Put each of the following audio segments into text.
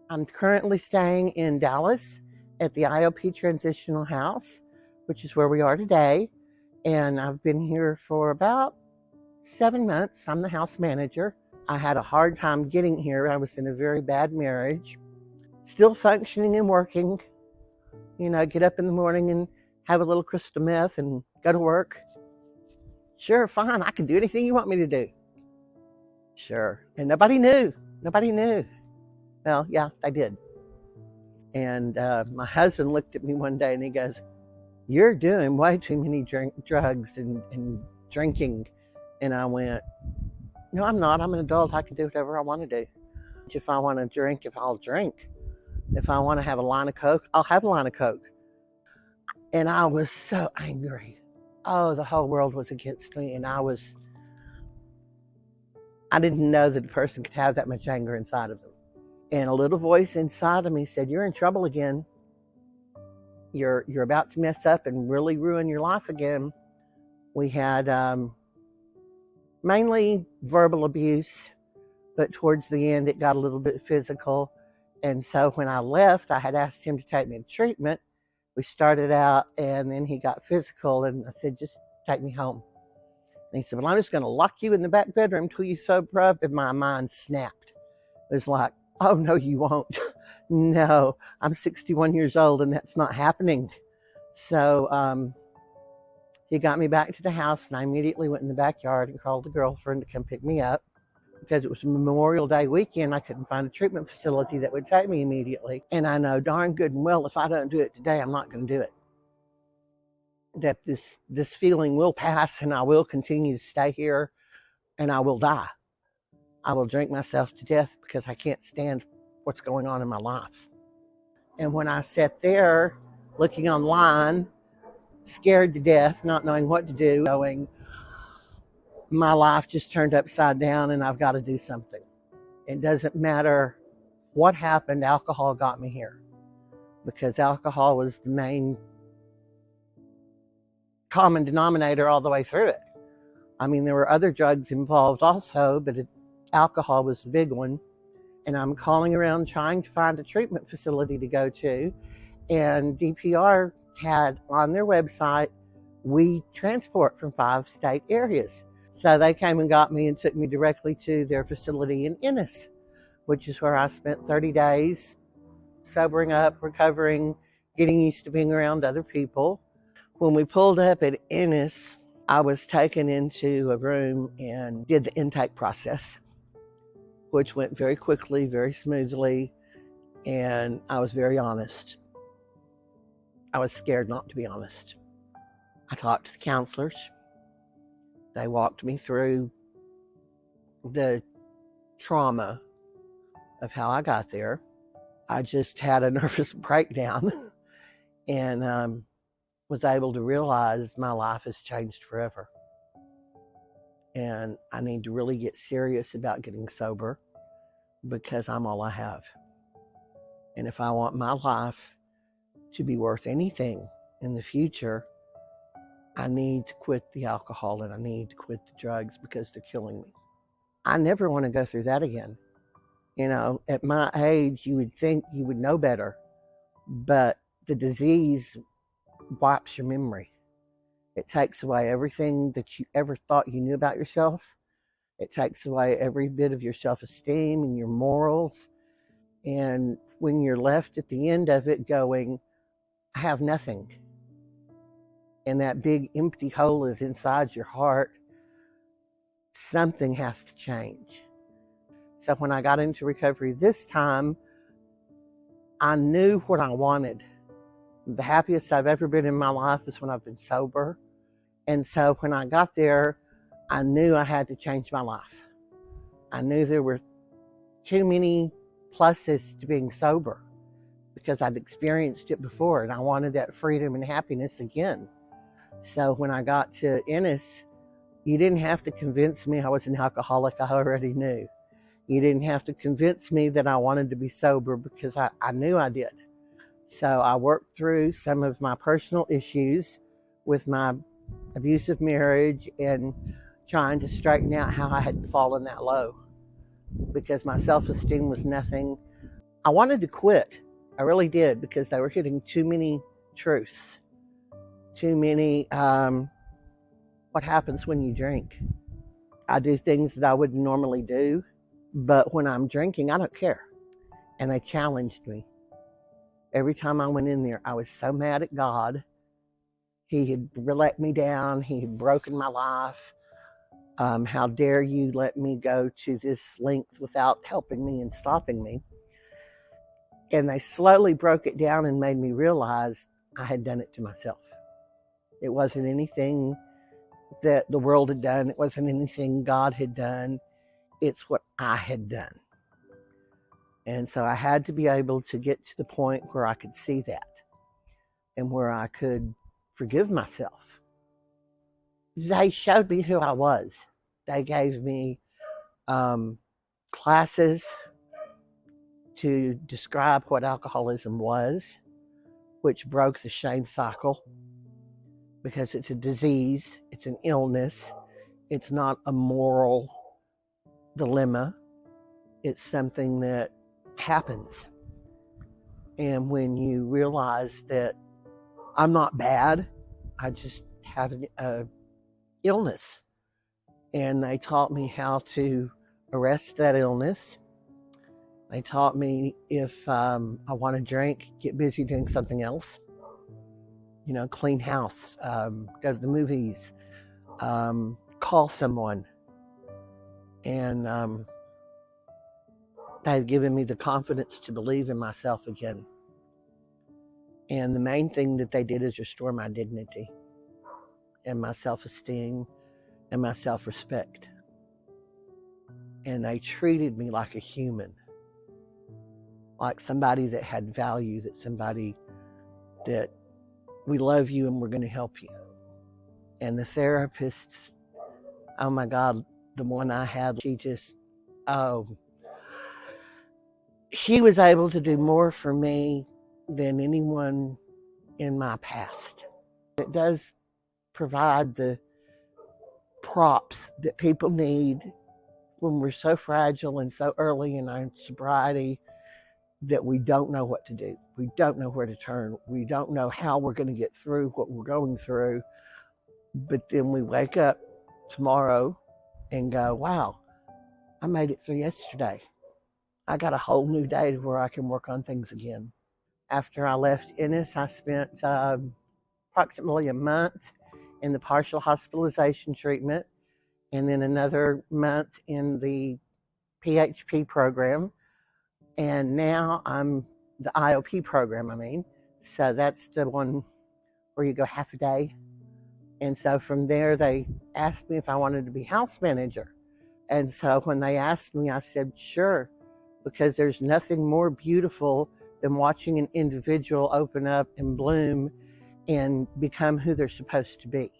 I'm currently staying in Dallas at the IOP Transitional House, which is where we are today. And I've been here for about 7 months. I'm the house manager. I had a hard time getting here. I was in a very bad marriage, still functioning and working. Get up in the morning and have a little crystal meth and go to work. Sure, fine. I can do anything you want me to do. Sure. And nobody knew. Well, yeah, they did. And my husband looked at me one day and he goes, "You're doing way too many drugs and drinking." And I went, "No, I'm not. I'm an adult. I can do whatever I want to do. If I want to drink, I'll drink. If I want to have a line of Coke, I'll have a line of Coke." And I was so angry. Oh, the whole world was against me. And I didn't know that a person could have that much anger inside of them. And a little voice inside of me said, "You're in trouble again. You're about to mess up and really ruin your life again." We had mainly verbal abuse, but towards the end it got a little bit physical. And so when I left, I had asked him to take me to treatment. We started out and then he got physical, and I said, "Just take me home." And he said, "Well, I'm just going to lock you in the back bedroom till you sober up." And my mind snapped. It was like, "Oh, no, you won't." No, I'm 61 years old and that's not happening. So he got me back to the house, and I immediately went in the backyard and called a girlfriend to come pick me up. Because it was Memorial Day weekend, I couldn't find a treatment facility that would take me immediately. And I know darn good and well, if I don't do it today, I'm not going to do it. That this feeling will pass, and I will continue to stay here, and I will die. I will drink myself to death because I can't stand what's going on in my life. And when I sat there looking online, scared to death, not knowing what to do, going, my life just turned upside down and I've got to do something. It doesn't matter what happened, alcohol got me here, because alcohol was the main common denominator all the way through it. I mean, there were other drugs involved also, but alcohol was the big one. And I'm calling around trying to find a treatment facility to go to. And DPR had on their website, "We transport from 5 state areas." So they came and got me and took me directly to their facility in Ennis, which is where I spent 30 days sobering up, recovering, getting used to being around other people. When we pulled up at Ennis, I was taken into a room and did the intake process, which went very quickly, very smoothly, and I was very honest. I was scared not to be honest. I talked to the counselors. They walked me through the trauma of how I got there. I just had a nervous breakdown and was able to realize my life has changed forever. And I need to really get serious about getting sober, because I'm all I have. And if I want my life to be worth anything in the future, I need to quit the alcohol and I need to quit the drugs, because they're killing me. I never want to go through that again. At my age, you would think you would know better, but the disease wipes your memory. It takes away everything that you ever thought you knew about yourself. It takes away every bit of your self-esteem and your morals. And when you're left at the end of it going, I have nothing, and that big empty hole is inside your heart, something has to change. So when I got into recovery this time, I knew what I wanted. The happiest I've ever been in my life is when I've been sober. And so when I got there, I knew I had to change my life. I knew there were too many pluses to being sober, because I'd experienced it before and I wanted that freedom and happiness again. So when I got to Ennis, you didn't have to convince me I was an alcoholic. I already knew. You didn't have to convince me that I wanted to be sober, because I knew I did. So I worked through some of my personal issues with my abusive marriage and trying to straighten out how I had fallen that low, because my self-esteem was nothing. I wanted to quit. I really did, because they were hitting too many truths, too many what happens when you drink. I do things that I wouldn't normally do, but when I'm drinking, I don't care. And they challenged me. Every time I went in there, I was so mad at God. He had let me down. He had broken my life. How dare you let me go to this length without helping me and stopping me? And they slowly broke it down and made me realize I had done it to myself. It wasn't anything that the world had done. It wasn't anything God had done. It's what I had done. And so I had to be able to get to the point where I could see that and where I could forgive myself. They showed me who I was. They gave me classes to describe what alcoholism was, which broke the shame cycle, because it's a disease, it's an illness, it's not a moral dilemma, it's something that happens. And when you realize that I'm not bad, I just have an illness. And they taught me how to arrest that illness. They taught me if I want to drink, get busy doing something else. You know, clean house, go to the movies, call someone. And they've given me the confidence to believe in myself again. And the main thing that they did is restore my dignity and my self-esteem and my self-respect. And they treated me like a human, like somebody that had value, that somebody that we love you and we're going to help you. And the therapists, oh my God, the one I had, she was able to do more for me than anyone in my past. It does provide the props that people need when we're so fragile and so early in our sobriety that we don't know what to do. We don't know where to turn. We don't know how we're going to get through what we're going through. But then we wake up tomorrow and go, wow, I made it through yesterday. I got a whole new day to where I can work on things again. After I left Ennis, I spent approximately a month in the partial hospitalization treatment, and then another month in the PHP program. And now I'm the IOP program, So that's the one where you go half a day. And so from there, they asked me if I wanted to be house manager. And so when they asked me, I said, sure, because there's nothing more beautiful than watching an individual open up and bloom and become who they're supposed to be.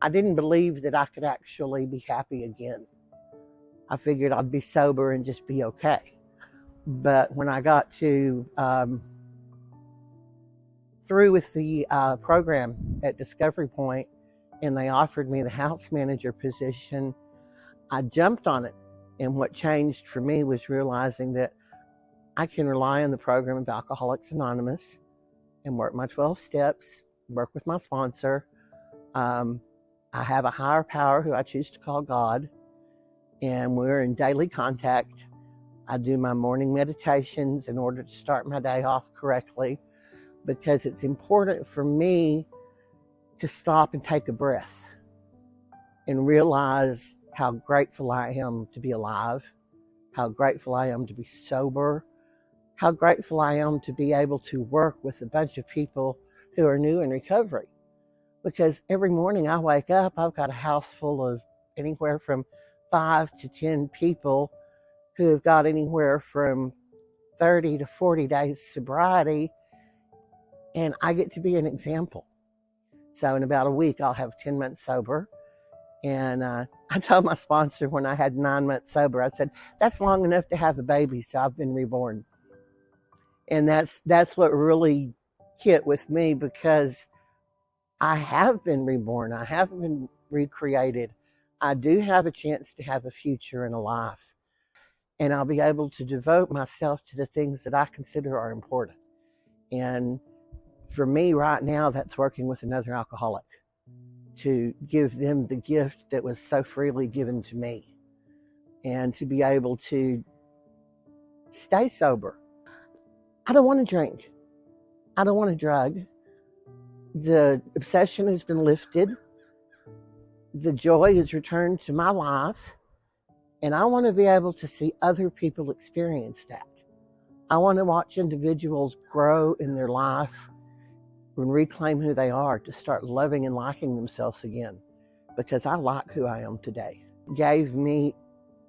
I didn't believe that I could actually be happy again. I figured I'd be sober and just be okay. But when I got to through with the program at Discovery Point and they offered me the house manager position, I jumped on it. And what changed for me was realizing that I can rely on the program of Alcoholics Anonymous and work my 12 steps, work with my sponsor. I have a higher power who I choose to call God, and we're in daily contact. I do my morning meditations in order to start my day off correctly, because it's important for me to stop and take a breath and realize how grateful I am to be alive, how grateful I am to be sober, how grateful I am to be able to work with a bunch of people who are new in recovery. Because every morning I wake up, I've got a house full of anywhere from 5 to 10 people who have got anywhere from 30 to 40 days sobriety, and I get to be an example. So in about a week, I'll have 10 months sober. And I told my sponsor when I had 9 months sober, I said, that's long enough to have a baby, so I've been reborn. And that's what really hit with me, because I have been reborn. I have been recreated. I do have a chance to have a future and a life. and I'll be able to devote myself to the things that I consider are important. And for me right now, that's working with another alcoholic, to give them the gift that was so freely given to me, and to be able to stay sober. I don't want to drink. I don't want to drug. The obsession has been lifted. The joy has returned to my life. And I want to be able to see other people experience that. I want to watch individuals grow in their life and reclaim who they are, to start loving and liking themselves again, because I like who I am today. It gave me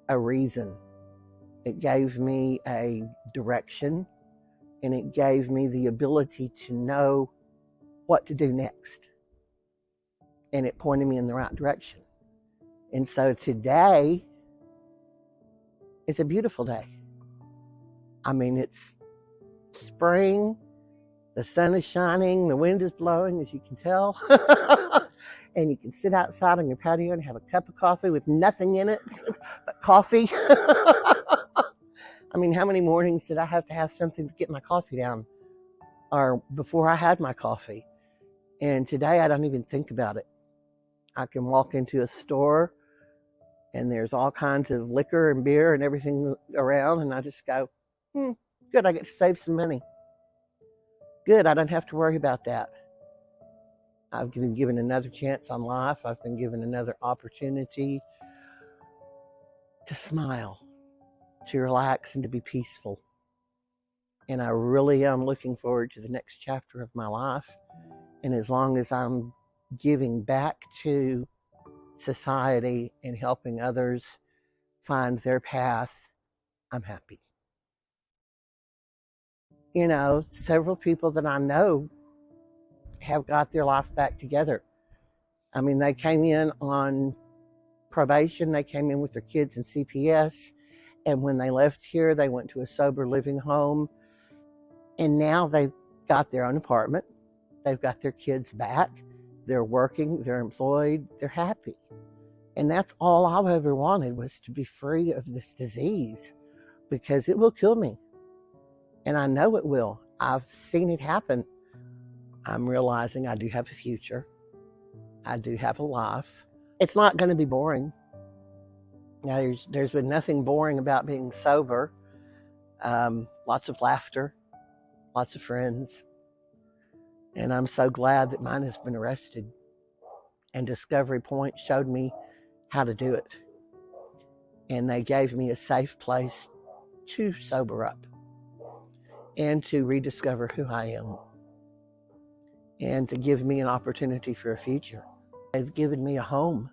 a reason. It gave me a direction, and it gave me the ability to know what to do next. And it pointed me in the right direction. And so today is a beautiful day. I mean, it's spring, the sun is shining, the wind is blowing, as you can tell. And you can sit outside on your patio and have a cup of coffee with nothing in it but coffee. I mean, how many mornings did I have to have something to get my coffee down, or before I had my coffee? And today I don't even think about it. I can walk into a store and there's all kinds of liquor and beer and everything around, and I just go, good, I get to save some money. Good, I don't have to worry about that. I've been given another chance on life. I've been given another opportunity to smile, to relax, and to be peaceful. And I really am looking forward to the next chapter of my life. And as long as I'm giving back to society and helping others find their path, I'm happy. You know, several people that I know have got their life back together. I mean, they came in on probation, they came in with their kids in CPS, and when they left here, they went to a sober living home, and now they've got their own apartment, they've got their kids back, they're working, they're employed, they're happy. And that's all I've ever wanted, was to be free of this disease, because it will kill me. And I know it will. I've seen it happen. I'm realizing I do have a future. I do have a life. It's not going to be boring. Now, there's been nothing boring about being sober. Lots of laughter, lots of friends. And I'm so glad that mine has been arrested. And Discovery Point showed me how to do it. And they gave me a safe place to sober up and to rediscover who I am, and to give me an opportunity for a future. They've given me a home.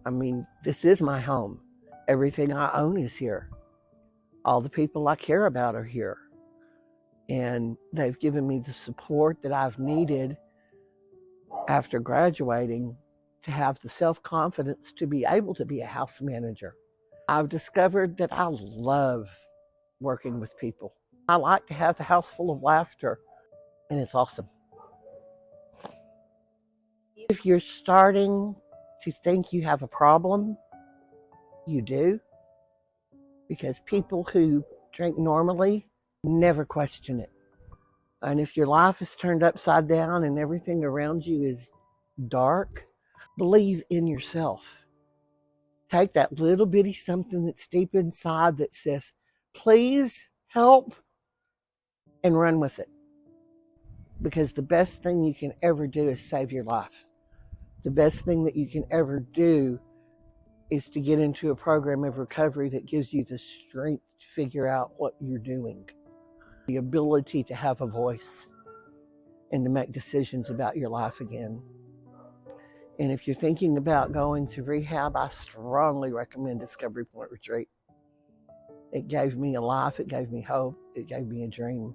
I mean, this is my home. Everything I own is here. All the people I care about are here. And they've given me the support that I've needed after graduating to have the self-confidence to be able to be a house manager. I've discovered that I love working with people. I like to have the house full of laughter, and it's awesome. If you're starting to think you have a problem, you do, because people who drink normally never question it. And if your life is turned upside down and everything around you is dark, believe in yourself. Take that little bitty something that's deep inside that says, please help, and run with it. Because the best thing you can ever do is save your life. The best thing that you can ever do is to get into a program of recovery that gives you the strength to figure out what you're doing. The ability to have a voice and to make decisions about your life again. And if you're thinking about going to rehab, I strongly recommend Discovery Point Retreat. It gave me a life, it gave me hope, it gave me a dream.